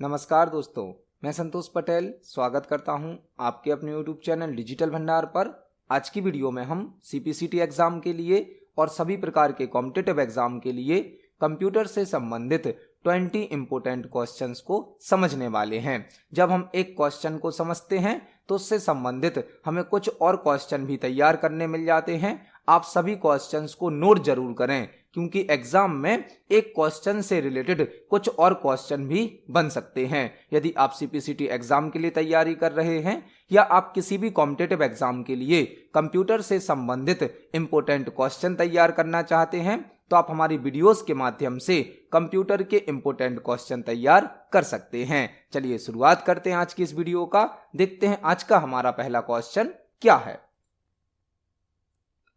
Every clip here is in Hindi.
नमस्कार दोस्तों, मैं संतोष पटेल स्वागत करता हूं आपके अपने यूट्यूब चैनल डिजिटल भंडार पर। आज की वीडियो में हम सीपीसीटी एग्जाम के लिए और सभी प्रकार के कॉम्पिटिटिव एग्जाम के लिए कंप्यूटर से संबंधित 20 इंपोर्टेंट क्वेश्चंस को समझने वाले हैं। जब हम एक क्वेश्चन को समझते हैं तो उससे संबंधित हमें कुछ और क्वेश्चन भी तैयार करने मिल जाते हैं। आप सभी क्वेश्चंस को नोट जरूर करें, क्योंकि एग्जाम में एक क्वेश्चन से रिलेटेड कुछ और क्वेश्चन भी बन सकते हैं। यदि आप सीपीसीटी एग्जाम के लिए तैयारी कर रहे हैं या आप किसी भी कॉम्पिटिटिव एग्जाम के लिए कंप्यूटर से संबंधित इंपोर्टेंट क्वेश्चन तैयार करना चाहते हैं तो आप हमारी वीडियोस के माध्यम से कंप्यूटर के इंपोर्टेंट क्वेश्चन तैयार कर सकते हैं। चलिए शुरुआत करते हैं आज की इस वीडियो का। देखते हैं आज का हमारा पहला क्वेश्चन क्या है।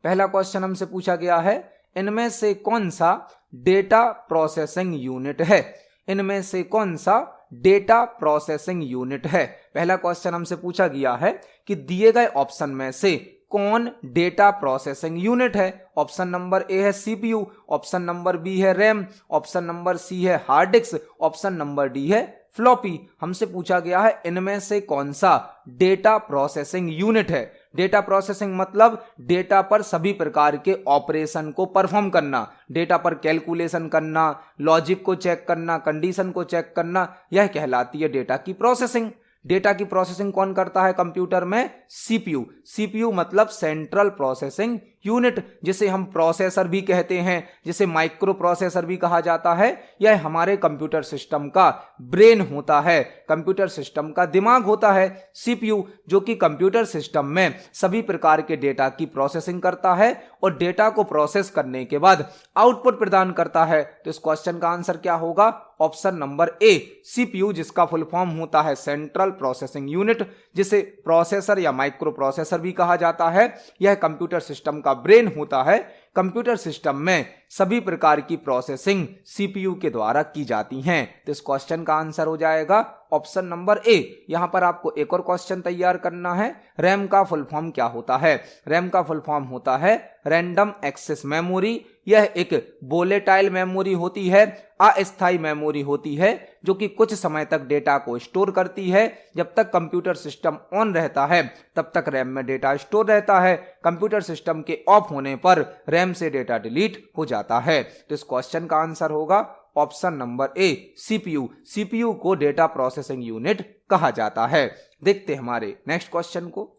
पहला क्वेश्चन हमसे पूछा गया है, इनमें से कौन सा डेटा प्रोसेसिंग यूनिट है। इनमें से कौन सा डेटा प्रोसेसिंग यूनिट है। पहला क्वेश्चन हमसे पूछा गया है कि दिए गए ऑप्शन में से कौन डेटा प्रोसेसिंग यूनिट है। ऑप्शन नंबर ए है सीपीयू, ऑप्शन नंबर बी है रैम, ऑप्शन नंबर सी है hard disk, option number D है फ्लॉपी। हमसे पूछा गया है इनमें से कौन सा डेटा प्रोसेसिंग यूनिट है। डेटा प्रोसेसिंग मतलब डेटा पर सभी प्रकार के ऑपरेशन को परफॉर्म करना, डेटा पर कैलकुलेशन करना, लॉजिक को चेक करना, कंडीशन को चेक करना, यह कहलाती है डेटा की प्रोसेसिंग। डेटा की प्रोसेसिंग कौन करता है कंप्यूटर में? सीपीयू। सीपीयू मतलब सेंट्रल प्रोसेसिंग यूनिट, जिसे हम प्रोसेसर भी कहते हैं, जिसे माइक्रो प्रोसेसर भी कहा जाता है। यह हमारे कंप्यूटर सिस्टम का ब्रेन होता है, कंप्यूटर सिस्टम का दिमाग होता है सीपीयू, जो कि कंप्यूटर सिस्टम में सभी प्रकार के डेटा की प्रोसेसिंग करता है और डेटा को प्रोसेस करने के बाद आउटपुट प्रदान करता है। तो इस क्वेश्चन का आंसर क्या होगा? ऑप्शन नंबर ए सीपीयू, जिसका फुल फॉर्म होता है सेंट्रल प्रोसेसिंग यूनिट, जिसे प्रोसेसर या माइक्रो प्रोसेसर भी कहा जाता है। यह कंप्यूटर सिस्टम का ब्रेन होता है। कंप्यूटर सिस्टम में सभी प्रकार की प्रोसेसिंग सीपीयू के द्वारा की जाती हैं। तो इस क्वेश्चन का आंसर हो जाएगा ऑप्शन नंबर ए। यहां पर आपको एक और क्वेश्चन तैयार करना है। रैम का फुल फॉर्म क्या होता है? रैम का फुल फॉर्म होता है रैंडम एक्सेस मेमोरी। यह एक वोलेटाइल मेमोरी होती है, अस्थायी मेमोरी होती है, जो कि कुछ समय तक डेटा को स्टोर करती है। जब तक कंप्यूटर सिस्टम ऑन रहता है तब तक रैम में डेटा स्टोर रहता है। कंप्यूटर सिस्टम के ऑफ होने पर रैम से डेटा डिलीट हो जाता है। तो इस क्वेश्चन का आंसर होगा ऑप्शन नंबर ए सीपीयू। सीपीयू को डेटा प्रोसेसिंग यूनिट कहा जाता है। देखते हैं हमारे नेक्स्ट क्वेश्चन को।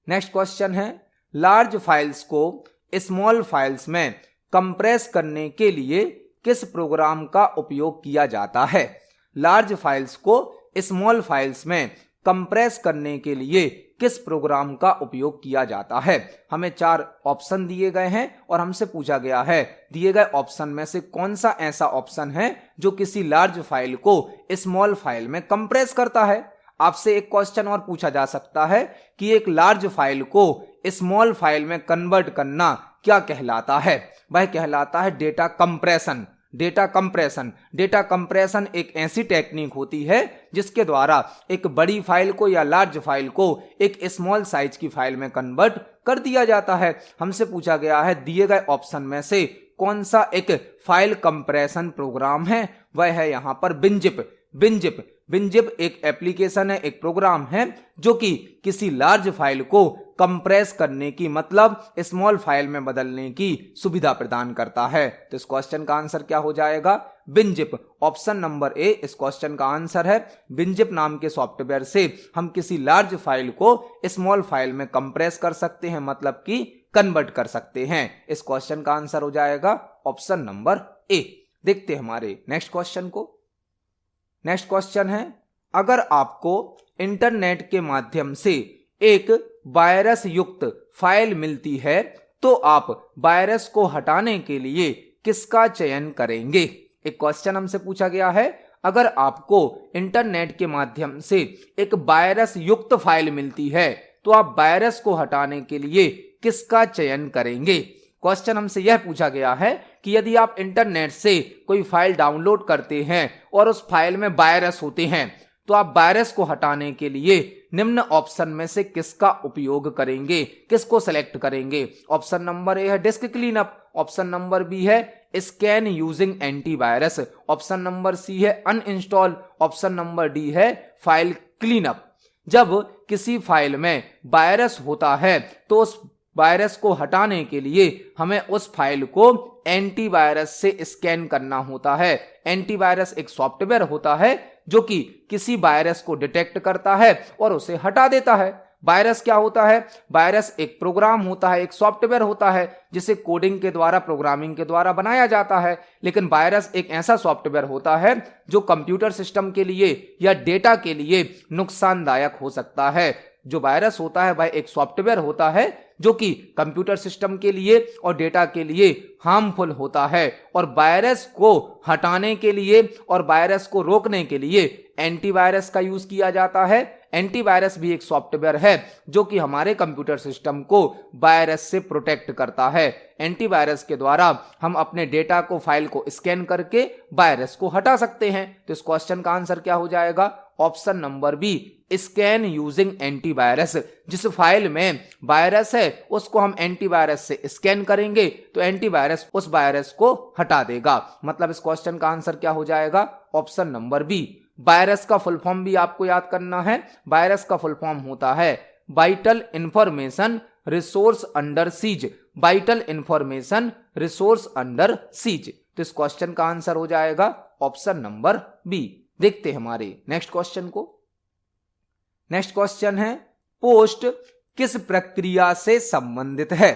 नेक्स्ट क्वेश्चन है, लार्ज फाइल्स को स्मॉल फाइल्स में कंप्रेस करने के लिए किस प्रोग्राम का उपयोग किया जाता है। लार्ज फाइल्स को स्मॉल फाइल्स में कंप्रेस करने के लिए किस प्रोग्राम का उपयोग किया जाता है। हमें 4 ऑप्शन दिए गए हैं और हमसे पूछा गया है दिए गए ऑप्शन में से कौन सा ऐसा ऑप्शन है जो किसी लार्ज फाइल को स्मॉल फाइल में कंप्रेस करता है। आपसे एक क्वेश्चन और पूछा जा सकता है कि एक लार्ज फाइल को स्मॉल फाइल में कन्वर्ट करना क्या कहलाता है? वह कहलाता है data compression. Data compression. Data compression एक ऐसी टेक्निक होती है जिसके द्वारा एक बड़ी फाइल को या लार्ज फाइल को एक स्मॉल साइज की फाइल में कन्वर्ट कर दिया जाता है। हमसे पूछा गया है दिए गए ऑप्शन में से कौन सा एक फाइल कंप्रेशन प्रोग्राम है। वह है यहां पर विनजिप। विनजिप विनजिप एक एप्लीकेशन है, एक प्रोग्राम है जो कि किसी लार्ज फाइल को कंप्रेस करने की मतलब स्मॉल फाइल में बदलने की सुविधा प्रदान करता है। तो इस क्वेश्चन का आंसर क्या हो जाएगा? विनजिप। ऑप्शन नंबर ए इस क्वेश्चन का आंसर है। विनजिप नाम के सॉफ्टवेयर से हम किसी लार्ज फाइल को स्मॉल फाइल में कंप्रेस कर सकते हैं, मतलब कि कन्वर्ट कर सकते हैं। इस क्वेश्चन का आंसर हो जाएगा ऑप्शन नंबर ए। देखते हैं हमारे नेक्स्ट क्वेश्चन को। नेक्स्ट क्वेश्चन है, अगर आपको इंटरनेट के माध्यम से एक वायरस युक्त फाइल मिलती है तो आप वायरस को हटाने के लिए किसका चयन करेंगे। एक क्वेश्चन हमसे पूछा गया है, अगर आपको इंटरनेट के माध्यम से एक वायरस युक्त फाइल मिलती है तो आप वायरस को हटाने के लिए किसका चयन करेंगे। क्वेश्चन हमसे यह पूछा गया है कि यदि आप इंटरनेट से कोई फाइल डाउनलोड करते हैं और उस फाइल में वायरस होते हैं तो आप वायरस को हटाने के लिए निम्न ऑप्शन में से किसका उपयोग करेंगे, किसको सेलेक्ट करेंगे। ऑप्शन नंबर ए है disk cleanup, option number B है scan using antivirus, option number C है अनइंस्टॉल, ऑप्शन नंबर डी है फाइल क्लीनअप। जब किसी फाइल में वायरस होता है तो उस वायरस को हटाने के लिए हमें उस फाइल को एंटीवायरस से स्कैन करना होता है। एंटीवायरस एक सॉफ्टवेयर होता है जो कि किसी वायरस को डिटेक्ट करता है और उसे हटा देता है। वायरस क्या होता है? वायरस एक प्रोग्राम होता है, एक सॉफ्टवेयर होता है जिसे कोडिंग के द्वारा, प्रोग्रामिंग के द्वारा बनाया जाता है। लेकिन वायरस एक ऐसा सॉफ्टवेयर होता है जो कंप्यूटर सिस्टम के लिए या डेटा के लिए नुकसानदायक हो सकता है। जो वायरस होता है वह एक सॉफ्टवेयर होता है जो कि कंप्यूटर सिस्टम के लिए और डेटा के लिए हार्मफुल होता है, और वायरस को हटाने के लिए और वायरस को रोकने के लिए एंटीवायरस का यूज किया जाता है। एंटीवायरस भी एक सॉफ्टवेयर है जो कि हमारे कंप्यूटर सिस्टम को वायरस से प्रोटेक्ट करता है। एंटीवायरस के द्वारा हम अपने डेटा को, फाइल को स्कैन करके वायरस को हटा सकते हैं। तो इस क्वेश्चन का आंसर क्या हो जाएगा? Option number B, scan using antivirus. जिस फाइल में वायरस है उसको हम एंटीवायरस से स्कैन करेंगे तो एंटीवायरस उस वायरस को हटा देगा। मतलब इस क्वेश्चन का आंसर क्या हो जाएगा? Option number B. वायरस का फुल फॉर्म भी आपको याद करना है। वायरस का फुल फॉर्म होता है vital information resource under seize. Vital information resource under seize. तो इस क्वेश्चन का आंसर हो जाएगा ऑप्शन नंबर बी। देखते हैं हमारे नेक्स्ट क्वेश्चन को। नेक्स्ट क्वेश्चन है पोस्ट किस प्रक्रिया से संबंधित है?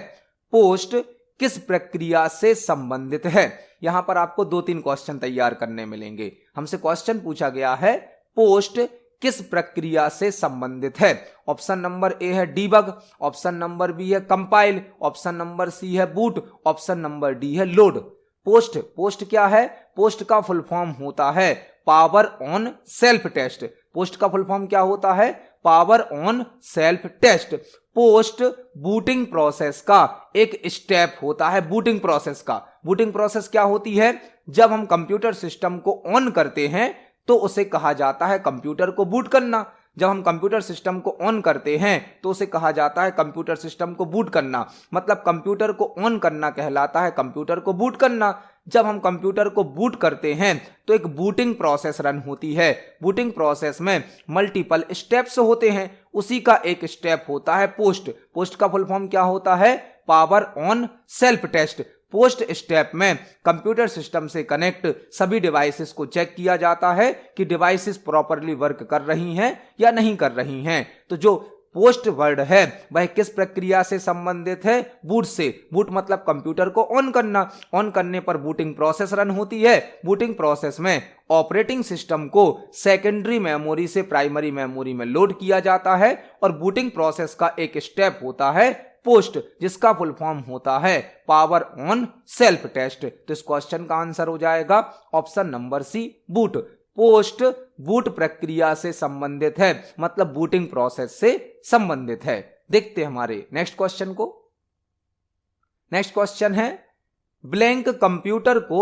पोस्ट किस प्रक्रिया से संबंधित है? यहां पर आपको 2-3 क्वेश्चन तैयार करने मिलेंगे। हमसे क्वेश्चन पूछा गया है पोस्ट किस प्रक्रिया से संबंधित है। ऑप्शन नंबर ए है डीबग, ऑप्शन नंबर बी है कंपाइल, ऑप्शन नंबर सी है बूट, ऑप्शन नंबर डी है लोड। पोस्ट क्या है? पोस्ट का फुल फॉर्म होता है power on self test. POST का फुल फॉर्म क्या होता है? Power on self test. POST booting process का एक स्टेप होता है। बूटिंग प्रोसेस का, बूटिंग प्रोसेस क्या होती है? जब हम कंप्यूटर सिस्टम को ऑन करते हैं तो उसे कहा जाता है कंप्यूटर को बूट करना। जब हम कंप्यूटर सिस्टम को ऑन करते हैं तो उसे कहा जाता है कंप्यूटर सिस्टम को बूट करना। मतलब कंप्यूटर को ऑन करना कहलाता है कंप्यूटर को बूट करना। जब हम कंप्यूटर को बूट करते हैं तो एक बूटिंग प्रोसेस रन होती है। बूटिंग प्रोसेस में मल्टीपल स्टेप्स होते हैं, उसी का एक स्टेप होता है पोस्ट। पोस्ट का फुल फॉर्म क्या होता है? Power on self test. POST step में कंप्यूटर सिस्टम से कनेक्ट सभी डिवाइसेस को चेक किया जाता है कि डिवाइसेस प्रॉपर्ली वर्क कर रही हैं या नहीं कर रही हैं। तो जो पोस्ट वर्ड है वह किस प्रक्रिया से संबंधित है? बूट से। बूट मतलब कंप्यूटर को ऑन करना। ऑन करने पर बूटिंग प्रोसेस रन होती है। बूटिंग प्रोसेस में ऑपरेटिंग सिस्टम को सेकेंडरी मेमोरी से प्राइमरी मेमोरी में लोड किया जाता है, और बूटिंग प्रोसेस का एक स्टेप होता है पोस्ट, जिसका फुल फॉर्म होता है पावर ऑन सेल्फ टेस्ट। तो इस क्वेश्चन का आंसर हो जाएगा option number C, boot. POST boot प्रक्रिया से संबंधित है, मतलब बूटिंग प्रोसेस से संबंधित है। देखते हैं हमारे नेक्स्ट क्वेश्चन को। नेक्स्ट क्वेश्चन है ब्लैंक कंप्यूटर को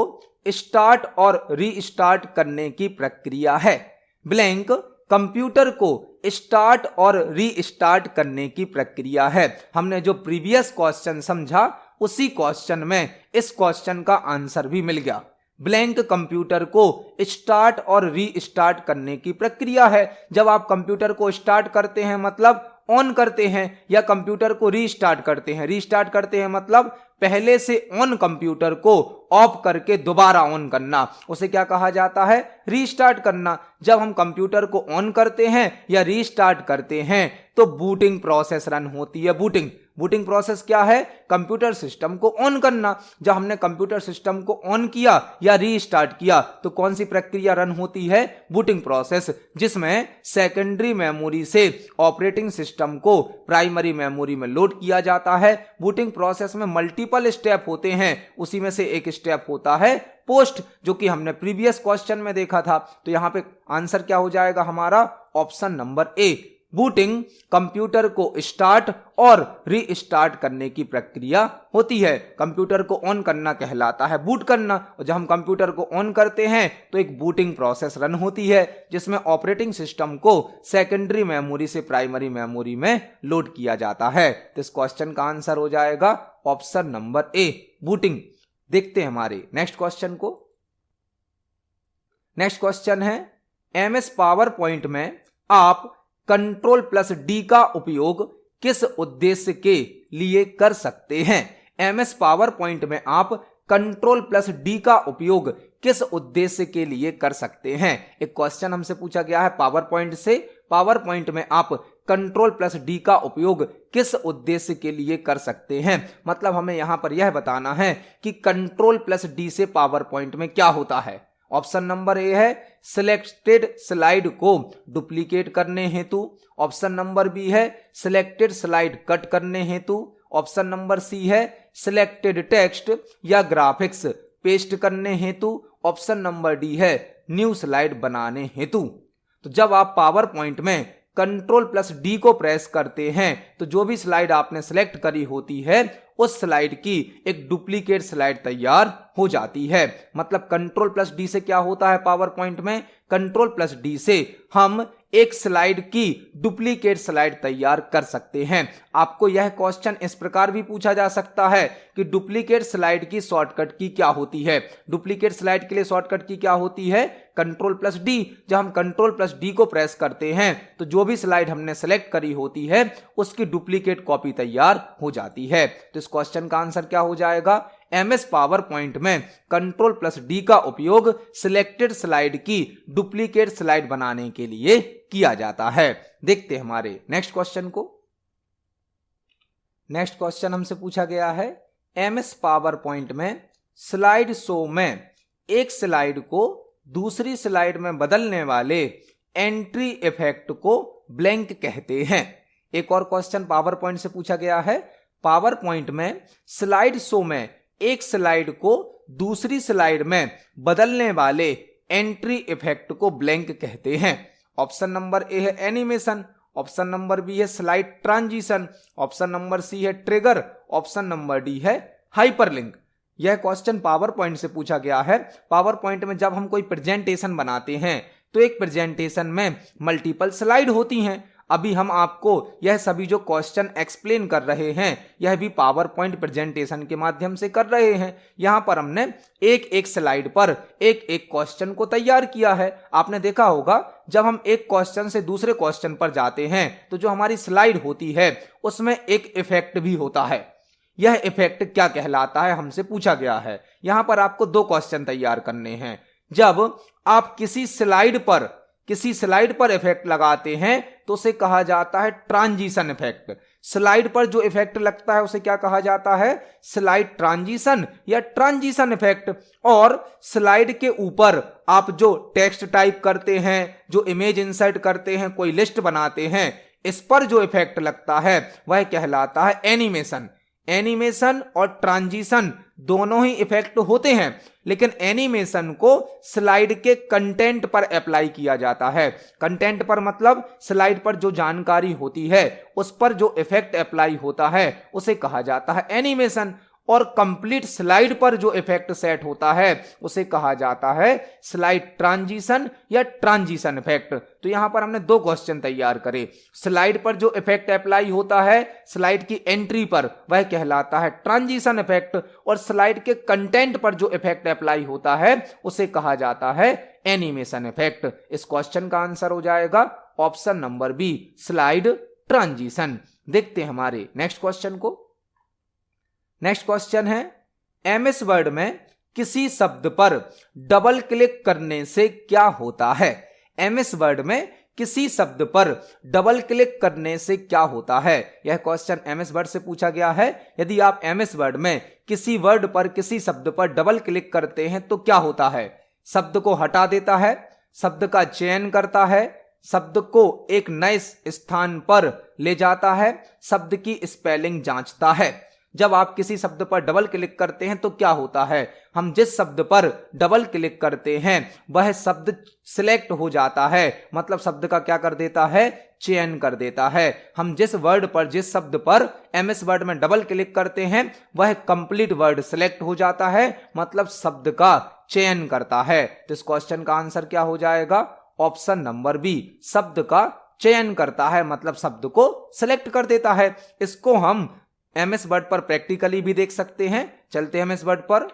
स्टार्ट और रीस्टार्ट करने की प्रक्रिया है। ब्लैंक कंप्यूटर को स्टार्ट और रीस्टार्ट करने की प्रक्रिया है। हमने जो प्रीवियस क्वेश्चन समझा उसी क्वेश्चन में इस क्वेश्चन का आंसर भी मिल गया। ब्लैंक कंप्यूटर को स्टार्ट और रीस्टार्ट करने की प्रक्रिया है। जब आप कंप्यूटर को स्टार्ट करते हैं मतलब ऑन करते हैं, या कंप्यूटर को रीस्टार्ट करते हैं। रीस्टार्ट करते हैं मतलब पहले से ऑन कंप्यूटर को ऑफ करके दोबारा ऑन करना, उसे क्या कहा जाता है? रीस्टार्ट करना। जब हम कंप्यूटर को ऑन करते हैं या रीस्टार्ट करते हैं तो बूटिंग प्रोसेस रन होती है। बूटिंग प्रोसेस क्या है? कंप्यूटर सिस्टम को ऑन करना। जब हमने कंप्यूटर सिस्टम को ऑन किया या रीस्टार्ट किया तो कौन सी प्रक्रिया रन होती है? बूटिंग प्रोसेस, जिसमें सेकेंडरी मेमोरी से ऑपरेटिंग सिस्टम को प्राइमरी मेमोरी में लोड किया जाता है। बूटिंग प्रोसेस में मल्टीपल स्टेप होते हैं, उसी में से एक स्टेप होता है पोस्ट, जो कि हमने प्रीवियस क्वेश्चन में देखा था। तो यहां पे आंसर क्या हो जाएगा हमारा? ऑप्शन नंबर ए। बूटिंग कंप्यूटर को स्टार्ट और रीस्टार्ट करने की प्रक्रिया होती है। कंप्यूटर को ऑन करना कहलाता है बूट करना, और जब हम कंप्यूटर को ऑन करते हैं तो एक बूटिंग प्रोसेस रन होती है जिसमें ऑपरेटिंग सिस्टम को सेकेंडरी मेमोरी से प्राइमरी मेमोरी में लोड किया जाता है। तो इस क्वेश्चन का आंसर हो जाएगा ऑप्शन नंबर ए, बूटिंग। देखते हैं हमारे नेक्स्ट क्वेश्चन को। नेक्स्ट क्वेश्चन है, एमएस पावर पॉइंट में आप कंट्रोल प्लस डी का उपयोग किस उद्देश्य के लिए कर सकते हैं? एमएस पावर पॉइंट में आप कंट्रोल प्लस डी का उपयोग किस उद्देश्य के लिए कर सकते हैं? एक क्वेश्चन हमसे पूछा गया है पावर पॉइंट से, पावर पॉइंट में आप कंट्रोल प्लस डी का उपयोग किस उद्देश्य के लिए कर सकते हैं। मतलब हमें यहां पर यह बताना है कि कंट्रोल प्लस डी से पावर पॉइंट में क्या होता है। ऑप्शन नंबर ए है सिलेक्टेड स्लाइड को डुप्लीकेट करने हेतु, ऑप्शन नंबर बी है सिलेक्टेड स्लाइड कट करने हेतु, ऑप्शन नंबर सी है सिलेक्टेड टेक्स्ट या ग्राफिक्स पेस्ट करने हेतु, ऑप्शन नंबर डी है न्यू स्लाइड बनाने हेतु। तो जब आप पावर पॉइंट में कंट्रोल प्लस डी को प्रेस करते हैं तो जो भी स्लाइड आपने सेलेक्ट करी होती है उस स्लाइड की एक डुप्लीकेट स्लाइड तैयार हो जाती है। मतलब कंट्रोल प्लस डी से क्या होता है पावर पॉइंट में, कंट्रोल प्लस डी से हम एक स्लाइड की डुप्लीकेट स्लाइड तैयार कर सकते हैं। आपको यह क्वेश्चन इस प्रकार भी पूछा जा सकता है कि डुप्लीकेट स्लाइड की शॉर्टकट की क्या होती है। डुप्लीकेट स्लाइड के लिए शॉर्टकट की क्या होती है, कंट्रोल प्लस डी। जब हम कंट्रोल प्लस डी को प्रेस करते हैं तो जो भी स्लाइड हमने सेलेक्ट करी होती है उसकी डुप्लीकेट कॉपी तैयार हो जाती है। तो इस क्वेश्चन का आंसर क्या हो जाएगा, एमएस पावर पॉइंट में कंट्रोल प्लस डी का उपयोग सिलेक्टेड स्लाइड की डुप्लीकेट स्लाइड बनाने के लिए किया जाता है। देखते हैं हमारे नेक्स्ट क्वेश्चन को। नेक्स्ट क्वेश्चन हमसे पूछा गया है, एमएस पावर पॉइंट में स्लाइड शो में एक स्लाइड को दूसरी स्लाइड में बदलने वाले एंट्री इफेक्ट को ब्लैंक कहते हैं। एक और क्वेश्चन पावर पॉइंट से पूछा गया है, पावर पॉइंट में स्लाइड शो में एक स्लाइड को दूसरी स्लाइड में बदलने वाले एंट्री इफेक्ट को ब्लैंक कहते हैं। ऑप्शन नंबर ए है एनिमेशन, ऑप्शन नंबर बी है slide transition, option number C है ट्रिगर, ऑप्शन नंबर डी है हाइपरलिंक। यह क्वेश्चन पावर पॉइंट से पूछा गया है। पावर पॉइंट में जब हम कोई प्रेजेंटेशन बनाते हैं तो एक प्रेजेंटेशन में मल्टीपल स्लाइड होती हैं। अभी हम आपको यह सभी जो क्वेश्चन एक्सप्लेन कर रहे हैं यह भी पावर पॉइंट प्रेजेंटेशन के माध्यम से कर रहे हैं। यहां पर हमने एक एक स्लाइड पर एक एक क्वेश्चन को तैयार किया है। आपने देखा होगा जब हम एक क्वेश्चन से दूसरे क्वेश्चन पर जाते हैं तो जो हमारी स्लाइड होती है उसमें एक इफेक्ट भी होता है। यह इफेक्ट क्या कहलाता है हमसे पूछा गया है। यहां पर आपको दो क्वेश्चन तैयार करने हैं। जब आप किसी स्लाइड पर इफेक्ट लगाते हैं तो उसे कहा जाता है ट्रांजिशन इफेक्ट। स्लाइड पर जो इफेक्ट लगता है उसे क्या कहा जाता है, स्लाइड ट्रांजिशन या ट्रांजिशन इफेक्ट। और स्लाइड के ऊपर आप जो टेक्स्ट टाइप करते हैं, जो इमेज इंसर्ट करते हैं, कोई लिस्ट बनाते हैं, इस पर जो इफेक्ट लगता है वह कहलाता है एनिमेशन। एनिमेशन और ट्रांजिशन दोनों ही इफेक्ट होते हैं, लेकिन एनिमेशन को स्लाइड के कंटेंट पर अप्लाई किया जाता है। कंटेंट पर मतलब स्लाइड पर जो जानकारी होती है उस पर जो इफेक्ट अप्लाई होता है उसे कहा जाता है एनिमेशन। और कंप्लीट स्लाइड पर जो इफेक्ट सेट होता है उसे कहा जाता है स्लाइड ट्रांजिशन या ट्रांजिशन इफेक्ट। तो यहां पर हमने दो क्वेश्चन तैयार करे। स्लाइड पर जो इफेक्ट अप्लाई होता है स्लाइड की एंट्री पर वह कहलाता है ट्रांजिशन इफेक्ट, और स्लाइड के कंटेंट पर जो इफेक्ट अप्लाई होता है उसे कहा जाता है एनिमेशन इफेक्ट। इस क्वेश्चन का आंसर हो जाएगा option number B, slide transition. देखते हैं हमारे नेक्स्ट क्वेश्चन को। नेक्स्ट क्वेश्चन है, एमएस वर्ड में किसी शब्द पर डबल क्लिक करने से क्या होता है? एमएस वर्ड में किसी शब्द पर डबल क्लिक करने से क्या होता है? यह क्वेश्चन एमएस वर्ड से पूछा गया है। यदि आप एमएस वर्ड में किसी वर्ड पर, किसी शब्द पर डबल क्लिक करते हैं तो क्या होता है? शब्द को हटा देता है, शब्द का चयन करता है, शब्द को एक नए स्थान पर ले जाता है, शब्द की स्पेलिंग जांचता है। जब आप किसी शब्द पर डबल क्लिक करते हैं तो क्या होता है, हम जिस शब्द पर डबल क्लिक करते हैं वह शब्द सिलेक्ट हो जाता है, मतलब शब्द का क्या कर देता है, चयन कर देता है। हम जिस वर्ड पर, जिस शब्द पर एमएस वर्ड में डबल क्लिक करते हैं वह कंप्लीट वर्ड सिलेक्ट हो जाता है, मतलब शब्द का चयन करता है। तो इस क्वेश्चन का आंसर क्या हो जाएगा, ऑप्शन नंबर बी, शब्द का चयन करता है, मतलब शब्द को सिलेक्ट कर देता है। इसको हम एमएस वर्ड पर प्रैक्टिकली भी देख सकते हैं। चलते हैं एमएस वर्ड पर।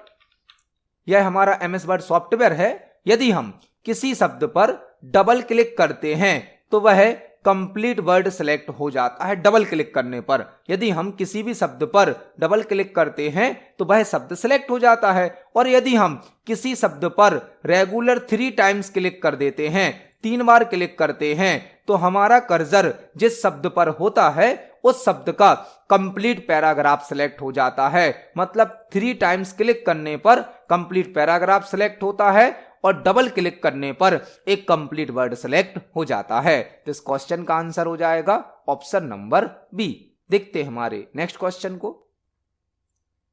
यह हमारा MS वर्ड सॉफ्टवेयर है। यदि हम किसी शब्द पर डबल क्लिक करते हैं तो वह कंप्लीट वर्ड सिलेक्ट हो जाता है डबल क्लिक करने पर। यदि हम किसी भी शब्द पर डबल क्लिक करते हैं तो वह शब्द सिलेक्ट हो जाता है। और यदि हम किसी शब्द पर रेगुलर 3 टाइम्स क्लिक कर देते हैं, 3 बार क्लिक करते हैं, तो हमारा कर्सर जिस शब्द पर होता है उस शब्द का कंप्लीट पैराग्राफ सिलेक्ट हो जाता है। मतलब 3 टाइम्स क्लिक करने पर कंप्लीट पैराग्राफ सिलेक्ट होता है और डबल क्लिक करने पर एक कंप्लीट वर्ड सिलेक्ट हो जाता है। तो इस क्वेश्चन का आंसर हो जाएगा ऑप्शन नंबर बी। देखते हैं हमारे नेक्स्ट क्वेश्चन को।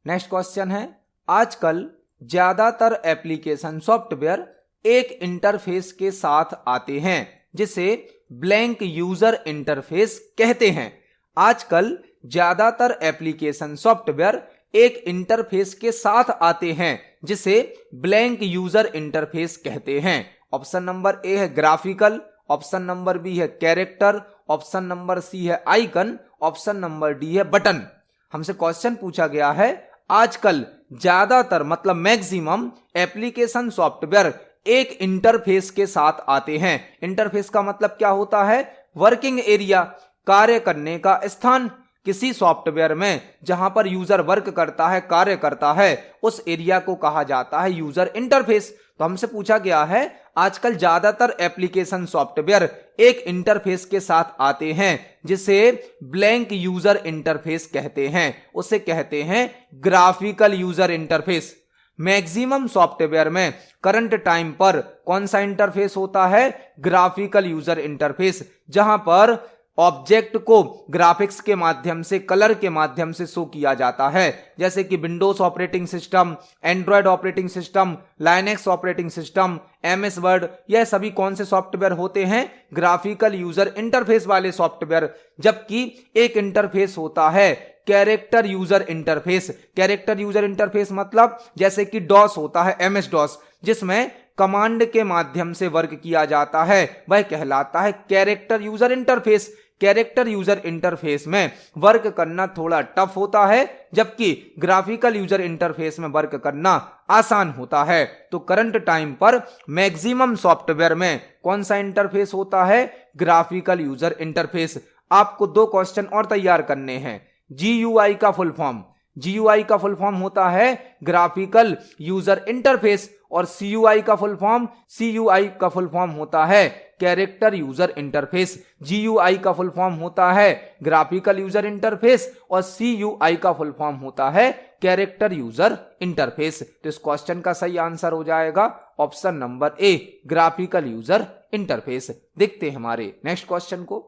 नेक्स्ट क्वेश्चन है, आजकल ज्यादातर एप्लीकेशन सॉफ्टवेयर एक इंटरफेस के साथ आते हैं जिसे ब्लैंक यूजर इंटरफेस कहते हैं। आजकल ज्यादातर एप्लीकेशन सॉफ्टवेयर एक इंटरफेस के साथ आते हैं जिसे ब्लैंक यूजर इंटरफेस कहते हैं। ऑप्शन नंबर ए है ग्राफिकल, ऑप्शन नंबर बी है कैरेक्टर, ऑप्शन नंबर सी है आइकन, ऑप्शन नंबर डी है बटन। हमसे क्वेश्चन पूछा गया है, आजकल ज्यादातर मतलब मैक्सिमम एप्लीकेशन सॉफ्टवेयर एक इंटरफेस के साथ आते हैं। इंटरफेस का मतलब क्या होता है? वर्किंग एरिया, कार्य करने का स्थान। किसी सॉफ्टवेयर में जहां पर यूजर वर्क करता है, कार्य करता है, उस एरिया को कहा जाता है यूजर इंटरफेस। तो हमसे पूछा गया है, आजकल ज्यादातर एप्लीकेशन सॉफ्टवेयर एक इंटरफेस के साथ आते हैं जिसे ब्लैंक यूजर इंटरफेस कहते हैं। उसे कहते हैं graphical user interface. Maximum software में करंट टाइम पर कौन सा इंटरफेस होता है? ग्राफिकल यूजर इंटरफेस, जहां पर ऑब्जेक्ट को ग्राफिक्स के माध्यम से, कलर के माध्यम से शो किया जाता है। जैसे कि Windows operating system, Android operating system, Linux operating system, MS word, यह सभी कौन से सॉफ्टवेयर होते हैं? ग्राफिकल यूजर इंटरफेस वाले सॉफ्टवेयर। जबकि एक इंटरफेस होता है character user interface. Character user interface मतलब जैसे कि डॉस होता है, MS डॉस, जिसमें कमांड के माध्यम से वर्क किया जाता है, वह कहलाता है character user interface. Character user interface में वर्क करना थोड़ा टफ होता है, जबकि ग्राफिकल यूजर इंटरफेस में वर्क करना आसान होता है। तो करंट टाइम पर मैक्सिमम सॉफ्टवेयर में कौन सा इंटरफेस होता है? Graphical user interface. आपको 2 क्वेश्चन और तैयार करने हैं। GUI का फुल फॉर्म, GUI का फुल फॉर्म होता है ग्राफिकल यूजर इंटरफेस, और CUI का फुल फॉर्म, CUI का फुल फॉर्म होता है कैरेक्टर यूजर इंटरफेस। GUI का फुल फॉर्म होता है ग्राफिकल यूजर इंटरफेस और CUI का फुल फॉर्म होता है कैरेक्टर यूजर इंटरफेस। तो इस क्वेश्चन का सही आंसर हो जाएगा ऑप्शन नंबर ए, ग्राफिकल यूजर इंटरफेस। देखते हैं हमारे नेक्स्ट क्वेश्चन को।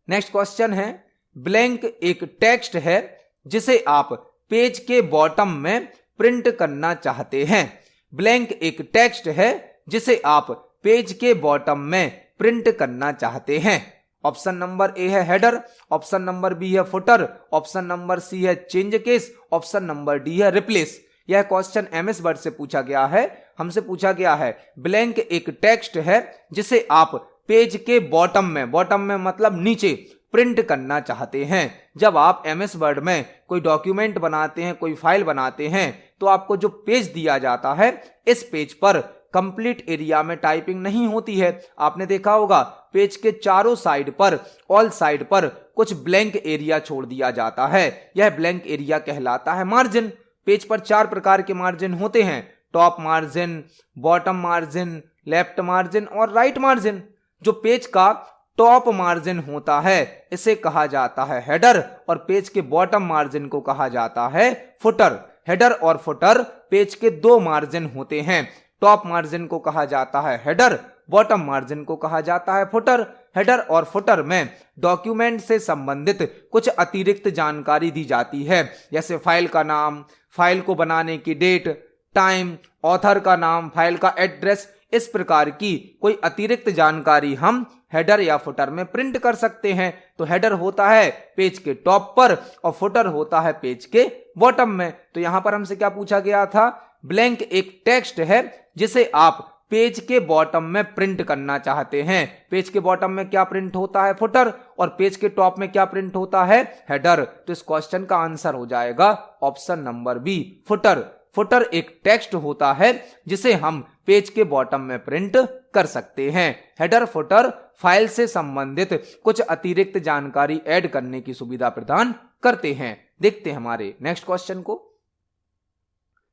नेक्स्ट क्वेश्चन है, ब्लैंक एक टेक्स्ट है जिसे आप पेज के बॉटम में प्रिंट करना चाहते हैं। ब्लैंक एक टेक्स्ट है जिसे आप पेज के बॉटम में प्रिंट करना चाहते हैं। ऑप्शन नंबर ए है हेडर, ऑप्शन नंबर बी है फुटर, ऑप्शन नंबर सी है change case, option number D है रिप्लेस। यह क्वेश्चन MS वर्ड से पूछा गया है। हमसे पूछा गया है, ब्लैंक एक टेक्स्ट है जिसे आप पेज के बॉटम में मतलब नीचे प्रिंट करना चाहते हैं। जब आप MS वर्ड में कोई डॉक्यूमेंट बनाते हैं, कोई फाइल बनाते हैं, तो आपको जो पेज दिया जाता है, इस पेज पर कंप्लीट एरिया में टाइपिंग नहीं होती है। आपने देखा होगा पेज के चारों साइड पर, ऑल साइड पर कुछ ब्लैंक एरिया छोड़ दिया जाता है। यह ब्लैंक एरिया कहलाता है मार्जिन। पेज पर 4 प्रकार के मार्जिन होते हैं, top margin, bottom margin, left margin और राइट मार्जिन। जो पेज का टॉप मार्जिन होता है इसे कहा जाता है हेडर, और पेज के बॉटम मार्जिन को कहा जाता है फुटर। हेडर और फुटर पेज के 2 मार्जिन होते हैं। टॉप मार्जिन को कहा जाता है हेडर, बॉटम मार्जिन को कहा जाता है फुटर। हेडर और फुटर में डॉक्यूमेंट से संबंधित कुछ अतिरिक्त जानकारी दी जाती है, जैसे फाइल का नाम, फाइल को बनाने की डेट, टाइम, ऑथर का नाम, फाइल का एड्रेस। इस प्रकार की कोई अतिरिक्त जानकारी हम हेडर या फुटर में प्रिंट कर सकते हैं। तो हेडर होता है पेज के टॉप पर और फुटर होता है पेज के बॉटम में। तो यहां पर हमसे क्या पूछा गया था? ब्लैंक एक टेक्स्ट है जिसे आप पेज के बॉटम में प्रिंट करना चाहते हैं। पेज के बॉटम में क्या प्रिंट होता है? फुटर, और पेज के टॉप में क्या प्रिंट होता है? हेडर। तो इस क्वेश्चन का आंसर हो जाएगा option number B, footer. Footer एक टेक्स्ट होता है जिसे हम पेज के बॉटम में प्रिंट कर सकते हैं। हेडर फुटर फाइल से संबंधित कुछ अतिरिक्त जानकारी ऐड करने की सुविधा प्रदान करते हैं। देखते हैं हमारे नेक्स्ट क्वेश्चन को।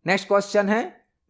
नेक्स्ट क्वेश्चन है,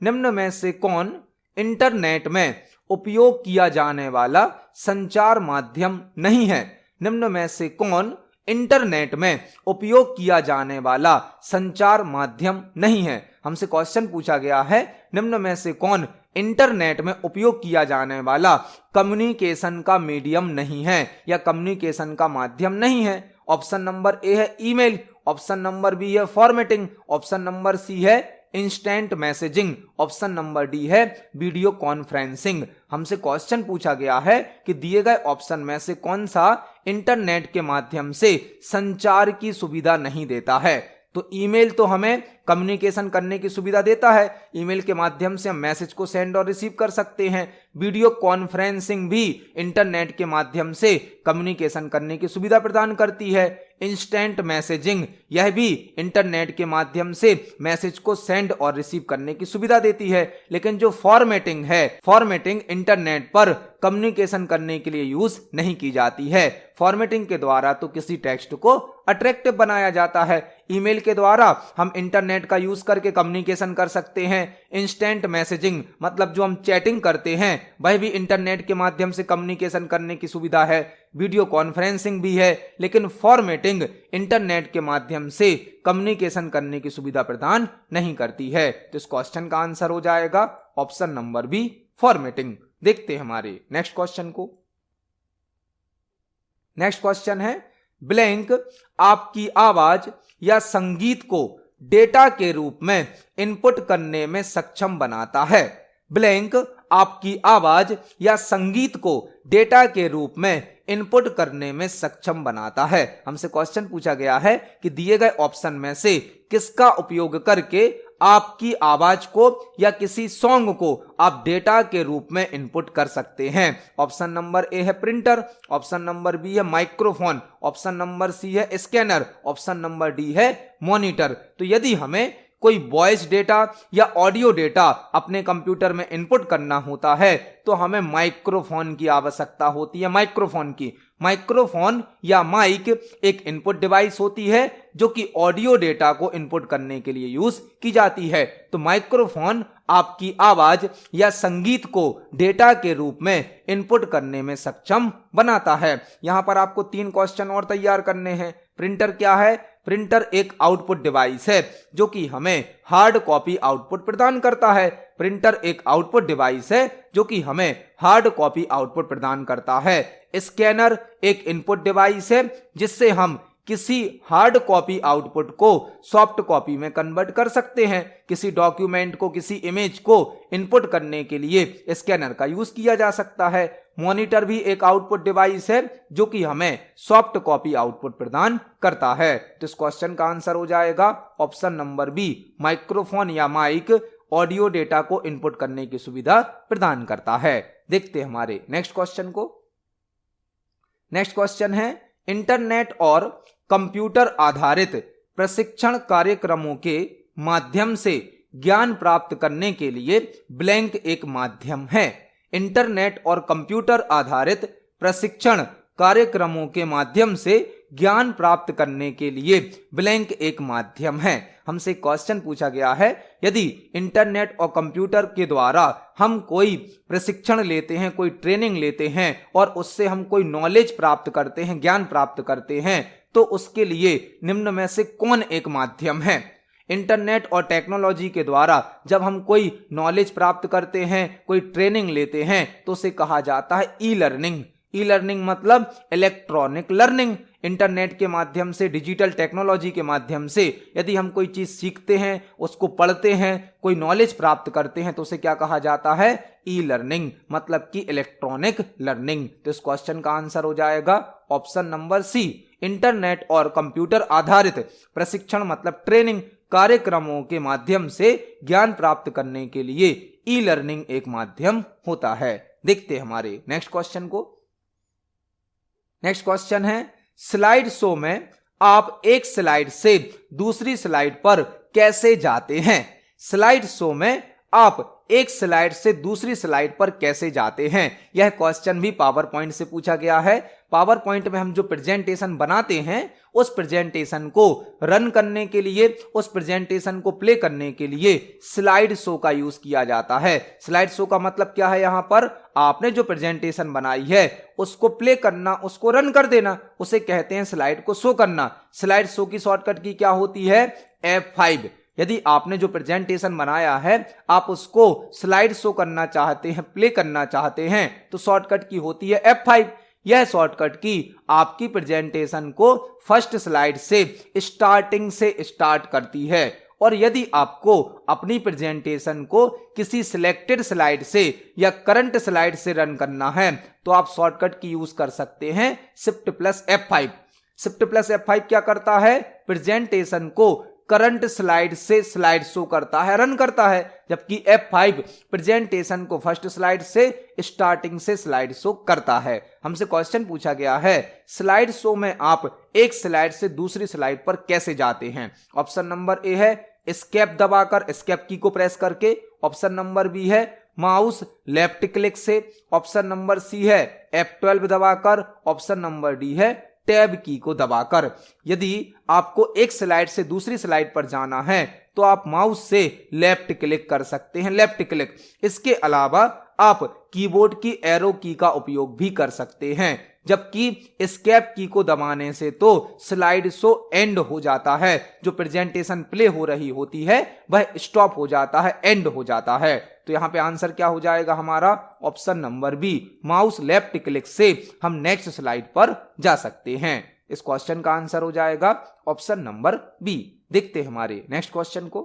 निम्न में से कौन इंटरनेट में उपयोग किया जाने वाला संचार माध्यम नहीं है? निम्न में से कौन इंटरनेट में उपयोग किया जाने वाला संचार माध्यम नहीं है? हमसे क्वेश्चन पूछा गया है, निम्न में से कौन इंटरनेट में उपयोग किया जाने वाला कम्युनिकेशन का मीडियम नहीं है या कम्युनिकेशन का माध्यम नहीं है? ऑप्शन नंबर ए है ईमेल, ऑप्शन नंबर बी है फॉर्मेटिंग, ऑप्शन नंबर सी है instant messaging, option number D है वीडियो कॉन्फ्रेंसिंग। हमसे क्वेश्चन पूछा गया है कि दिए गए ऑप्शन में से कौन सा इंटरनेट के माध्यम से संचार की सुविधा नहीं देता है? तो ईमेल तो हमें कम्युनिकेशन करने की सुविधा देता है, ईमेल के माध्यम से हम मैसेज को सेंड और रिसीव कर सकते हैं। वीडियो कॉन्फ्रेंसिंग भी इंटरनेट के माध्यम से कम्युनिकेशन करने की सुविधा प्रदान करती है। इंस्टेंट मैसेजिंग यह भी इंटरनेट के माध्यम से मैसेज को सेंड और रिसीव करने की सुविधा देती है। लेकिन जो फॉर्मेटिंग है, फॉर्मेटिंग इंटरनेट पर कम्युनिकेशन करने के लिए यूज नहीं की जाती है। फॉर्मेटिंग के द्वारा तो किसी टेक्स्ट को अट्रैक्टिव बनाया जाता है, ईमेल के द्वारा हम इंटरनेट का यूज करके कम्युनिकेशन कर सकते हैं। इंस्टेंट मैसेजिंग मतलब जो हम चैटिंग करते हैं वह भी इंटरनेट के माध्यम से कम्युनिकेशन करने की सुविधा है। वीडियो कॉन्फ्रेंसिंग भी है, लेकिन फॉर्मेटिंग इंटरनेट के माध्यम से कम्युनिकेशन करने की सुविधा प्रदान नहीं करती है। तो इस क्वेश्चन का आंसर हो जाएगा ऑप्शन नंबर बी फॉर्मेटिंग। देखते हैं हमारे नेक्स्ट क्वेश्चन को। नेक्स्ट क्वेश्चन है, ब्लैंक आपकी आवाज या संगीत को डेटा के रूप में इनपुट करने में सक्षम बनाता है। ब्लैंक आपकी आवाज या संगीत को डेटा के रूप में इनपुट करने में सक्षम बनाता है। हमसे क्वेश्चन पूछा गया है कि दिए गए ऑप्शन में से किसका उपयोग करके आपकी आवाज को या किसी सॉन्ग को आप डेटा के रूप में इनपुट कर सकते हैं। ऑप्शन नंबर ए है प्रिंटर, ऑप्शन नंबर बी है माइक्रोफोन, ऑप्शन नंबर सी है स्कैनर, ऑप्शन नंबर डी है मॉनिटर। तो यदि हमें कोई वॉइस डेटा या ऑडियो डेटा अपने कंप्यूटर में इनपुट करना होता है तो हमें माइक्रोफोन की आवश्यकता होती है। माइक्रोफोन या माइक एक इनपुट डिवाइस होती है जो कि ऑडियो डेटा को इनपुट करने के लिए यूज की जाती है। तो माइक्रोफोन आपकी आवाज या संगीत को डेटा के रूप में इनपुट करने में सक्षम बनाता है। यहां पर आपको 3 क्वेश्चन और तैयार करने हैं। प्रिंटर क्या है? प्रिंटर एक आउटपुट डिवाइस है जो कि हमें हार्ड कॉपी आउटपुट प्रदान करता है। प्रिंटर एक आउटपुट डिवाइस है जो कि हमें हार्ड कॉपी आउटपुट प्रदान करता है। स्कैनर एक इनपुट डिवाइस है जिससे हम किसी हार्ड कॉपी आउटपुट को सॉफ्ट कॉपी में कन्वर्ट कर सकते हैं। किसी डॉक्यूमेंट को, किसी इमेज को इनपुट करने के लिए स्कैनर का यूज किया जा सकता है। मॉनिटर भी एक आउटपुट डिवाइस है जो कि हमें सॉफ्ट कॉपी आउटपुट प्रदान करता है। तो इस क्वेश्चन का आंसर हो जाएगा ऑप्शन नंबर बी, माइक्रोफोन या माइक ऑडियो डेटा को इनपुट करने की सुविधा प्रदान करता है। देखते हैं हमारे नेक्स्ट क्वेश्चन को। नेक्स्ट क्वेश्चन है, इंटरनेट और कंप्यूटर आधारित प्रशिक्षण कार्यक्रमों के माध्यम से ज्ञान प्राप्त करने के लिए ब्लैंक एक माध्यम है। इंटरनेट और कंप्यूटर आधारित प्रशिक्षण कार्यक्रमों के माध्यम से ज्ञान प्राप्त करने के लिए ब्लैंक एक माध्यम है। हमसे क्वेश्चन पूछा गया है, यदि इंटरनेट और कंप्यूटर के द्वारा हम कोई प्रशिक्षण लेते हैं, कोई ट्रेनिंग लेते हैं और उससे हम कोई नॉलेज प्राप्त करते हैं, ज्ञान प्राप्त करते हैं, तो उसके लिए निम्न में से कौन एक माध्यम है? इंटरनेट और टेक्नोलॉजी के द्वारा जब हम कोई नॉलेज प्राप्त करते हैं, कोई ट्रेनिंग लेते हैं, तो उसे कहा जाता है ई लर्निंग। ई लर्निंग मतलब इलेक्ट्रॉनिक लर्निंग। इंटरनेट के माध्यम से, डिजिटल टेक्नोलॉजी के माध्यम से यदि हम कोई चीज सीखते हैं, उसको पढ़ते हैं, कोई नॉलेज प्राप्त करते हैं, तो उसे क्या कहा जाता है? ई लर्निंग, मतलब कि इलेक्ट्रॉनिक लर्निंग। तो इस क्वेश्चन का आंसर हो जाएगा ऑप्शन नंबर सी, इंटरनेट और कंप्यूटर आधारित प्रशिक्षण मतलब ट्रेनिंग कार्यक्रमों के माध्यम से ज्ञान प्राप्त करने के लिए ई लर्निंग एक माध्यम होता है। देखते हैं हमारे नेक्स्ट क्वेश्चन को। नेक्स्ट क्वेश्चन है, स्लाइड शो में आप एक स्लाइड से दूसरी स्लाइड पर कैसे जाते हैं? स्लाइड शो में आप एक स्लाइड से दूसरी स्लाइड पर कैसे जाते हैं। यह क्वेश्चन भी पावर पॉइंट से पूछा गया है। पावर पॉइंट में हम जो प्रेजेंटेशन बनाते हैं उस प्रेजेंटेशन को रन करने के लिए, उस प्रेजेंटेशन को प्ले करने के लिए स्लाइड शो का यूज किया जाता है। स्लाइड शो का मतलब क्या है, यहां पर आपने जो प्रेजेंटेशन बनाई है उसको प्ले करना, उसको रन कर देना, उसे कहते हैं स्लाइड को शो करना। स्लाइड शो की शॉर्टकट की क्या होती है, F5। यदि आपने जो प्रेजेंटेशन बनाया है आप उसको स्लाइड शो करना चाहते हैं, प्ले करना चाहते हैं, तो शॉर्टकट की होती है F5। यह शॉर्टकट की आपकी प्रेजेंटेशन को फर्स्ट स्लाइड से, स्टार्टिंग से स्टार्ट करती है। और यदि आपको अपनी प्रेजेंटेशन को किसी सिलेक्टेड स्लाइड से या करंट स्लाइड से रन करना है तो आप शॉर्टकट की यूज कर सकते हैं Shift+F5। Shift+F5 क्या करता है, प्रेजेंटेशन को करंट स्लाइड से स्लाइड शो करता है, रन करता है, जबकि F5 प्रेजेंटेशन को फर्स्ट स्लाइड से, स्टार्टिंग से स्लाइड शो करता है। हमसे क्वेश्चन पूछा गया है स्लाइड शो में आप एक स्लाइड से दूसरी स्लाइड पर कैसे जाते हैं। ऑप्शन नंबर ए है एस्केप दबाकर, एस्केप की को प्रेस करके। ऑप्शन नंबर बी है माउस लेफ्ट क्लिक से। ऑप्शन नंबर सी है F12 दबाकर। ऑप्शन नंबर डी है टैब की को दबाकर। यदि आपको एक स्लाइड से दूसरी स्लाइड पर जाना है तो आप माउस से लेफ्ट क्लिक कर सकते हैं, लेफ्ट क्लिक। इसके अलावा आप कीबोर्ड की एरो की का उपयोग भी कर सकते हैं, जबकि एस्केप की को दबाने से तो स्लाइड शो एंड हो जाता है, जो प्रेजेंटेशन प्ले हो रही होती है वह स्टॉप हो जाता है, एंड हो जाता है। तो यहां पे आंसर क्या हो जाएगा हमारा, option number B, mouse left click से हम नेक्स्ट स्लाइड पर जा सकते हैं। इस क्वेश्चन का आंसर हो जाएगा ऑप्शन नंबर बी। देखते हैं हमारे नेक्स्ट क्वेश्चन को।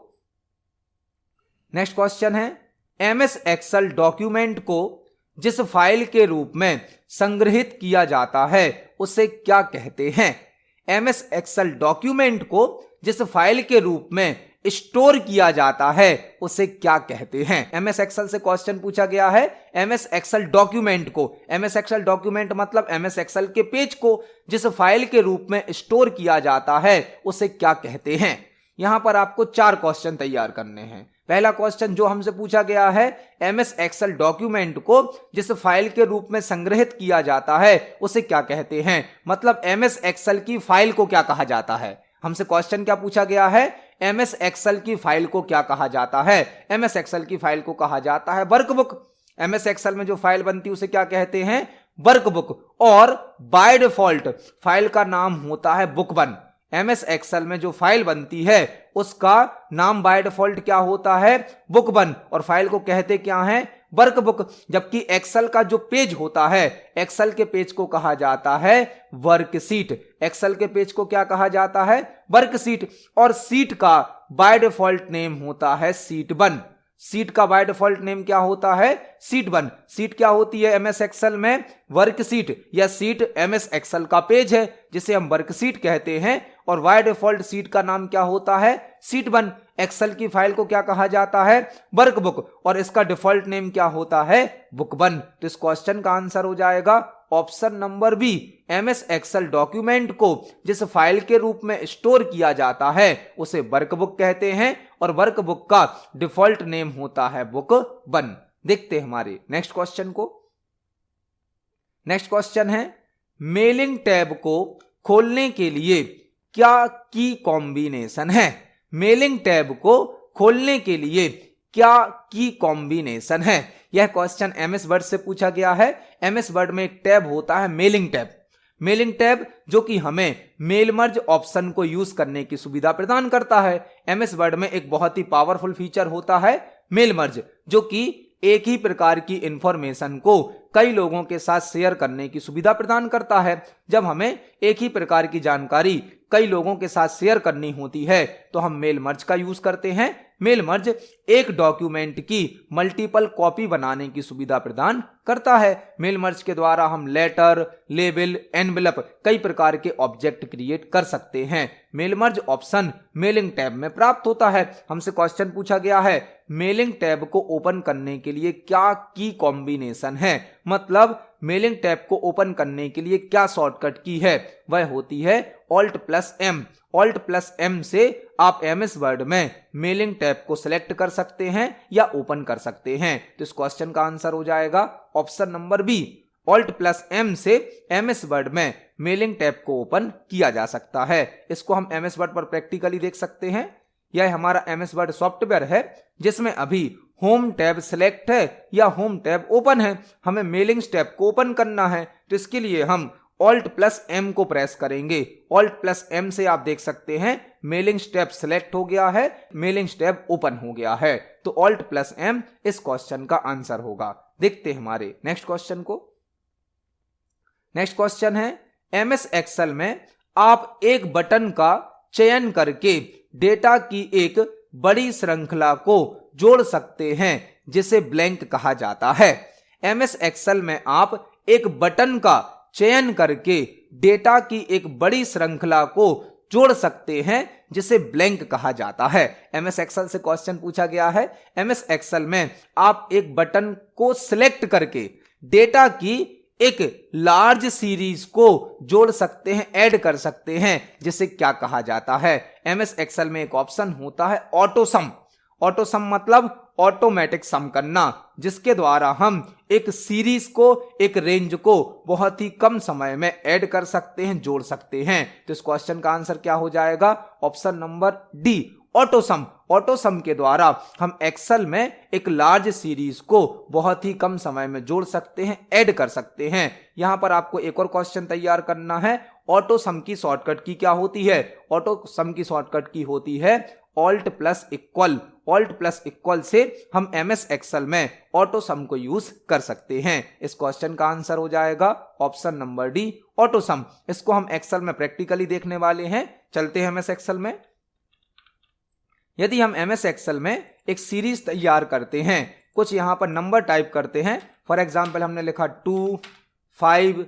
नेक्स्ट क्वेश्चन है MS एक्सेल डॉक्यूमेंट को जिस फाइल के रूप में संग्रहित किया जाता है उसे क्या कहते हैं। MS एक्सेल डॉक्यूमेंट को जिस फाइल के रूप में स्टोर किया जाता है उसे क्या कहते हैं। MS एक्सेल से क्वेश्चन पूछा गया है MS एक्सेल डॉक्यूमेंट को, MS एक्सेल डॉक्यूमेंट मतलब MS एक्सेल के पेज को जिस फाइल के रूप में स्टोर किया जाता है उसे क्या कहते हैं। यहां पर आपको 4 क्वेश्चन तैयार करने हैं। पहला क्वेश्चन जो हमसे पूछा गया है MS एक्सेल डॉक्यूमेंट को जिस फाइल के रूप में संग्रहित किया जाता है उसे क्या कहते हैं, मतलब MS एक्सेल की फाइल को क्या कहा जाता है। हमसे क्वेश्चन क्या पूछा गया है, MS एक्सेल की फाइल को क्या कहा जाता है। MS एक्सेल की फाइल को कहा जाता है वर्कबुक। MS एक्सेल में जो फाइल बनती है उसे क्या कहते हैं, वर्कबुक। और बाय डिफॉल्ट फाइल का नाम होता है बुक1। MS एक्सेल में जो फाइल बनती है उसका नाम बाय डिफॉल्ट क्या होता है, बुक1, और फाइल को कहते क्या है, वर्कबुक। जबकि एक्सेल का जो पेज होता है, एक्सेल के पेज को कहा जाता है वर्कशीट। एक्सेल के पेज को क्या कहा जाता है, वर्कशीट। और सीट का बाय डिफॉल्ट नेम होता है शीट1। सीट का बाय डिफॉल्ट नेम क्या होता है, शीट1। सीट क्या होती है MS एक्सेल में, वर्कशीट, या सीट MS एक्सेल का पेज है जिसे हम वर्कशीट कहते हैं, और बाय डिफॉल्ट सीट का नाम क्या होता है, शीट1। एक्सेल की फाइल को क्या कहा जाता है, वर्कबुक, और इसका डिफॉल्ट नेम क्या होता है, बुक1। तो इस क्वेश्चन का आंसर हो जाएगा option number B, MS Excel document को जिस फाइल के रूप में स्टोर किया जाता है उसे वर्कबुक कहते हैं, और वर्कबुक का डिफॉल्ट नेम होता है बुक1। देखते हैं हमारे नेक्स्ट क्वेश्चन को। नेक्स्ट क्वेश्चन है मेलिंग टैब को खोलने के लिए क्या की कॉम्बिनेशन है। मेलिंग टैब को खोलने के लिए क्या की कॉम्बिनेशन है। यह क्वेश्चन MS वर्ड से पूछा गया है। MS वर्ड में एक टैब होता है मेलिंग टैब। मेलिंग टैब जो कि हमें मेल मर्ज ऑप्शन को यूज करने की सुविधा प्रदान करता है। MS वर्ड में एक बहुत ही पावरफुल फीचर होता है मेल मर्ज, जो कि एक ही प्रकार की इंफॉर्मेशन को कई लोगों के साथ शेयर करने की सुविधा प्रदान करता है। जब हमें एक ही प्रकार की जानकारी कई लोगों के साथ शेयर करनी होती है तो हम मेल मर्ज का यूज करते हैं। मेल मर्ज एक डॉक्यूमेंट की मल्टीपल कॉपी बनाने की सुविधा प्रदान करता है। मेल मर्ज के द्वारा हम लेटर, लेबल, एनवेलप कई प्रकार के ऑब्जेक्ट क्रिएट कर सकते हैं। Mail merge option mailing tab में प्राप्त होता है। हमसे क्वेश्चन पूछा गया है मेलिंग टैब को ओपन करने के लिए क्या की कॉम्बिनेशन है, मतलब मेलिंग टैब को ओपन करने के लिए क्या शॉर्टकट की है। वह होती है Alt+M। Alt+M से आप MS वर्ड में मेलिंग टैब को सिलेक्ट कर सकते हैं या ओपन कर सकते हैं। तो इस क्वेश्चन का आंसर हो जाएगा ऑप्शन नंबर बी, Alt+M से MS वर्ड में मेलिंग टैब को ओपन किया जा सकता है। इसको हम MS वर्ड पर प्रैक्टिकली देख सकते हैं। यह हमारा MS वर्ड सॉफ्टवेयर है जिसमें अभी होम टैब सिलेक्ट है या होम टैब ओपन है। हमें मेलिंग्स टैब को ओपन करना है, तो इसके लिए हम Alt+M को प्रेस करेंगे। Alt+M से आप देख सकते हैं मेलिंग्स टैब सिलेक्ट हो गया है, मेलिंग्स टैब ओपन हो गया है। तो Alt+M इस क्वेश्चन का आंसर होगा। देखते हैं हमारे नेक्स्ट क्वेश्चन को। नेक्स्ट क्वेश्चन है, MS एक्सेल में आप एक बटन का चयन करके डेटा की एक बड़ी श्रृंखला को जोड़ सकते हैं जिसे ब्लैंक कहा जाता है। MS एक्सेल में आप एक बटन का चयन करके डेटा की एक बड़ी श्रृंखला को जोड़ सकते हैं जिसे ब्लैंक कहा जाता है। MS एक्सेल से क्वेश्चन पूछा गया है। MS एक्सेल में आप एक बटन को सिलेक्ट करके डेटा की एक लार्ज सीरीज को जोड़ सकते हैं, ऐड कर सकते हैं, जिसे क्या कहा जाता है। MS एक्सेल में एक ऑप्शन होता है ऑटो सम। ऑटो सम मतलब ऑटोमेटिक सम करना, जिसके द्वारा हम एक सीरीज को, एक रेंज को बहुत ही कम समय में ऐड कर सकते हैं, जोड़ सकते हैं। तो इस क्वेश्चन का आंसर क्या हो जाएगा? ऑप्शन नंबर डी, ऑटो सम। ऑटो सम के द्वारा हम एक्सेल में एक लार्ज सीरीज को बहुत ही कम समय में जोड़ सकते हैं, ऐड कर सकते हैं। यहां पर आपको एक और क्वेश्चन तैयार करना है। ऑटो सम की शॉर्टकट की क्या होती है? ऑटो सम की शॉर्टकट की होती है Alt+Equal। Alt+Equal से हम MS एक्सेल में ऑटो सम को यूज कर सकते हैं। इस क्वेश्चन का आंसर हो जाएगा ऑप्शन नंबर डी, ऑटो सम। इसको हम एक्सेल में प्रैक्टिकली देखने वाले हैं। चलते हैं MS एक्सेल में। यदि हम MS एक्सेल में एक सीरीज तैयार करते हैं, कुछ यहां पर नंबर टाइप करते हैं। फॉर एग्जाम्पल हमने लिखा 2, 5,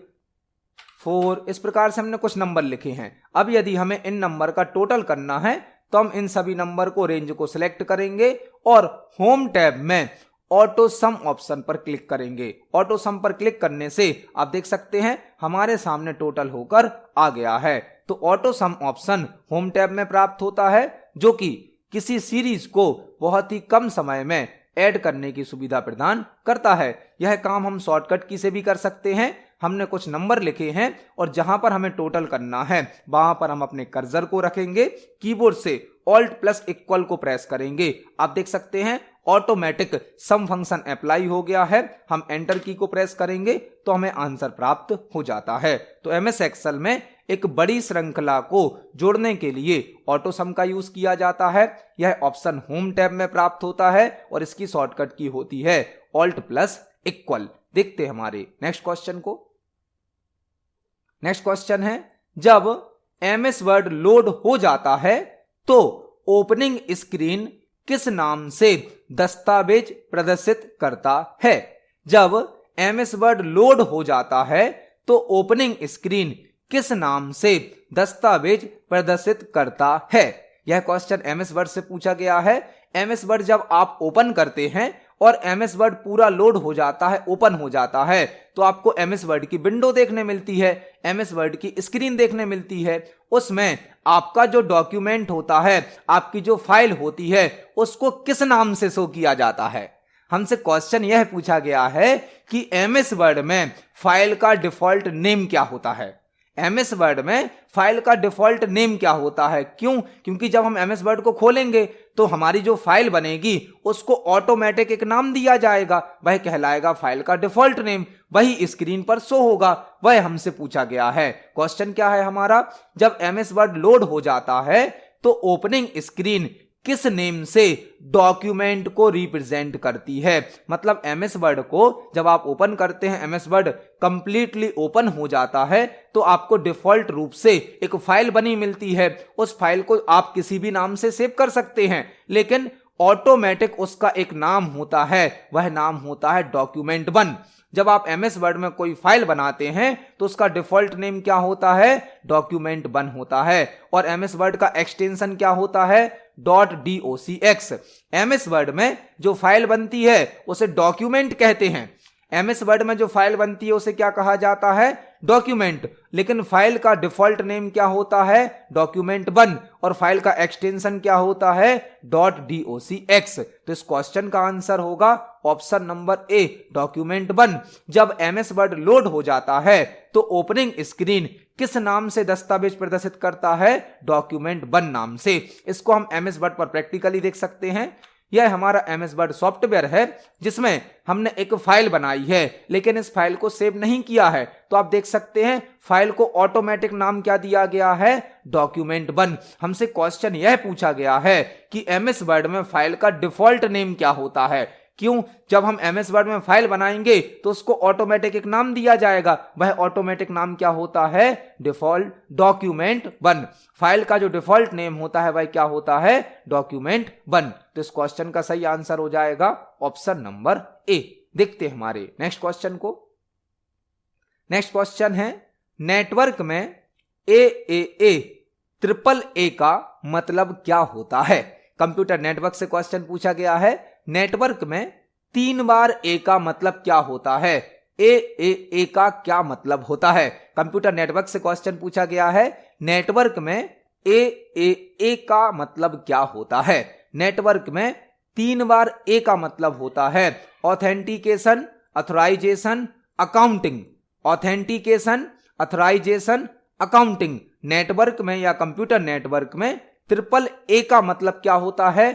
4, इस प्रकार से हमने कुछ नंबर लिखे हैं। अब यदि हमें इन नंबर का टोटल करना है तो हम इन सभी नंबर को, रेंज को सिलेक्ट करेंगे और होम टैब में ऑटो सम ऑप्शन पर क्लिक करेंगे। ऑटो सम पर क्लिक करने से आप देख सकते हैं हमारे सामने टोटल होकर आ गया है। तो auto some option home tab में प्राप्त होता है, जो कि किसी सीरीज को बहुत ही कम समय में ऐड करने की सुविधा प्रदान करता है। यह काम हम शॉर्टकट की से भी कर सकते हैं। हमने कुछ नंबर लिखे हैं और जहां पर हमें टोटल करना है वहां पर हम अपने कर्सर को रखेंगे, कीबोर्ड से Alt+Equal को प्रेस करेंगे। आप देख सकते हैं ऑटोमेटिक सम फंक्शन अप्लाई हो गया है। हम एंटर की को प्रेस करेंगे तो हमें आंसर प्राप्त हो जाता है। तो MS एक्सेल में एक बड़ी श्रृंखला को जोड़ने के लिए ऑटो सम का यूज किया जाता है। यह ऑप्शन होम टैब में प्राप्त होता है और इसकी शॉर्टकट की होती है Alt+Equal। देखते हैं हमारे नेक्स्ट क्वेश्चन को। नेक्स्ट क्वेश्चन है, जब MS वर्ड लोड हो जाता है तो ओपनिंग स्क्रीन किस नाम से दस्तावेज प्रदर्शित करता है? जब MS वर्ड लोड हो जाता है तो ओपनिंग स्क्रीन किस नाम से दस्तावेज प्रदर्शित करता है? यह क्वेश्चन MS वर्ड से पूछा गया है। MS वर्ड जब आप ओपन करते हैं और MS वर्ड पूरा लोड हो जाता है, ओपन हो जाता है, तो आपको MS वर्ड की विंडो देखने मिलती है, MS वर्ड की स्क्रीन देखने मिलती है। उसमें आपका जो डॉक्यूमेंट होता है, आपकी जो फाइल होती है, उसको किस नाम से शो किया जाता है? हमसे क्वेश्चन यह पूछा गया है कि MS वर्ड में फाइल का डिफॉल्ट नेम क्या होता है? MS वर्ड में फाइल का डिफॉल्ट नेम क्या होता है? क्यों? क्योंकि जब हम MS वर्ड को खोलेंगे तो हमारी जो फाइल बनेगी उसको ऑटोमेटिक एक नाम दिया जाएगा, वह कहलाएगा फाइल का डिफॉल्ट नेम, वही स्क्रीन पर शो होगा। वह हमसे पूछा गया है। क्वेश्चन क्या है हमारा? जब MS वर्ड लोड हो जाता है तो ओपनिंग स्क्रीन किस नेम से डॉक्यूमेंट को रिप्रेजेंट करती है? मतलब MS वर्ड को जब आप ओपन करते हैं, MS वर्ड कंप्लीटली ओपन हो जाता है तो आपको डिफॉल्ट रूप से एक फाइल बनी मिलती है। उस फाइल को आप किसी भी नाम से सेव कर सकते हैं, लेकिन ऑटोमेटिक उसका एक नाम होता है, वह नाम होता है document1। जब आप MS वर्ड में कोई फाइल बनाते हैं तो उसका डिफॉल्ट नेम क्या होता है? document1 होता है। और MS वर्ड का एक्सटेंशन क्या होता है? .docx। MS वर्ड में जो फाइल बनती है उसे डॉक्यूमेंट कहते हैं। MS वर्ड में जो फाइल बनती है उसे क्या कहा जाता है? डॉक्यूमेंट। लेकिन फाइल का डिफॉल्ट नेम क्या होता है? document1। और फाइल का एक्सटेंशन क्या होता है? .docx। तो इस क्वेश्चन का आंसर होगा ऑप्शन नंबर ए, document1। जब MS वर्ड लोड हो जाता है तो ओपनिंग स्क्रीन किस नाम से दस्तावेज प्रदर्शित करता है? document1 नाम से। इसको हम MS वर्ड पर प्रैक्टिकली देख सकते हैं। यह हमारा MS वर्ड सॉफ्टवेयर है जिसमें हमने एक फाइल बनाई है, लेकिन इस फाइल को सेव नहीं किया है। तो आप देख सकते हैं फाइल को ऑटोमेटिक नाम क्या दिया गया है? document1। हमसे क्वेश्चन यह पूछा गया है कि MS वर्ड में फाइल का डिफॉल्ट नेम क्या होता है। क्यों? जब हम MS वर्ड में फाइल बनाएंगे तो उसको ऑटोमेटिक एक नाम दिया जाएगा। वह ऑटोमेटिक नाम क्या होता है? Default document1। फाइल का जो डिफॉल्ट नेम होता है वह क्या होता है? document1। तो इस क्वेश्चन का सही आंसर हो जाएगा ऑप्शन नंबर ए। देखते हैं हमारे नेक्स्ट क्वेश्चन को। नेक्स्ट क्वेश्चन है, नेटवर्क में AAA AAA का मतलब क्या होता है? कंप्यूटर नेटवर्क से क्वेश्चन पूछा गया है। नेटवर्क में 3 बार A का मतलब क्या होता है? AAA का क्या मतलब होता है? कंप्यूटर नेटवर्क से क्वेश्चन पूछा गया है। नेटवर्क में AAA का मतलब क्या होता है? नेटवर्क में 3 बार A का मतलब होता है authentication, authorisation, accounting. Authentication, authorisation, accounting. Network में या कंप्यूटर नेटवर्क में AAA का मतलब क्या होता है?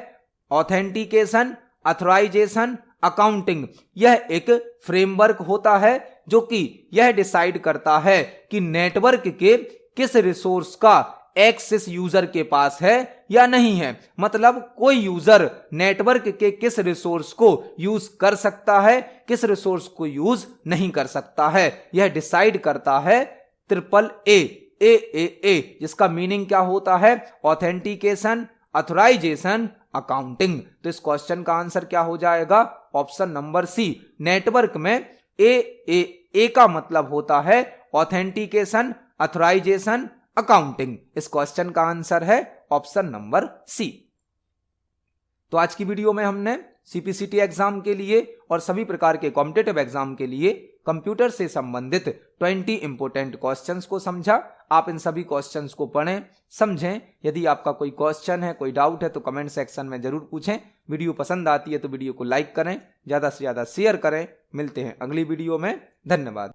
Authentication, authorisation, accounting. यह एक फ्रेमवर्क होता है जो कि यह डिसाइड करता है कि नेटवर्क के किस रिसोर्स का एक्सेस यूजर के पास है या नहीं है। मतलब कोई यूजर नेटवर्क के किस रिसोर्स को यूज कर सकता है, किस रिसोर्स को यूज नहीं कर सकता है, यह डिसाइड करता है AAA, जिसका मीनिंग क्या होता है? Authentication, authorisation, accounting. तो इस क्वेश्चन का आंसर क्या हो जाएगा? Option number C. नेटवर्क में AAA का मतलब होता है ऑथेंटिकेशन, अथोराइजेशन, अकाउंटिंग। इस क्वेश्चन का आंसर है ऑप्शन नंबर सी। तो आज की वीडियो में हमने CPCT एग्जाम के लिए और सभी प्रकार के कॉम्पिटिटिव एग्जाम के लिए कंप्यूटर से संबंधित 20 इंपोर्टेंट क्वेश्चंस को समझा। आप इन सभी क्वेश्चंस को पढ़ें, समझें। यदि आपका कोई क्वेश्चन है, कोई डाउट है तो कमेंट सेक्शन में जरूर पूछें। वीडियो पसंद आती है तो वीडियो को लाइक करें, ज्यादा से ज्यादा शेयर करें। मिलते हैं अगली वीडियो में। धन्यवाद।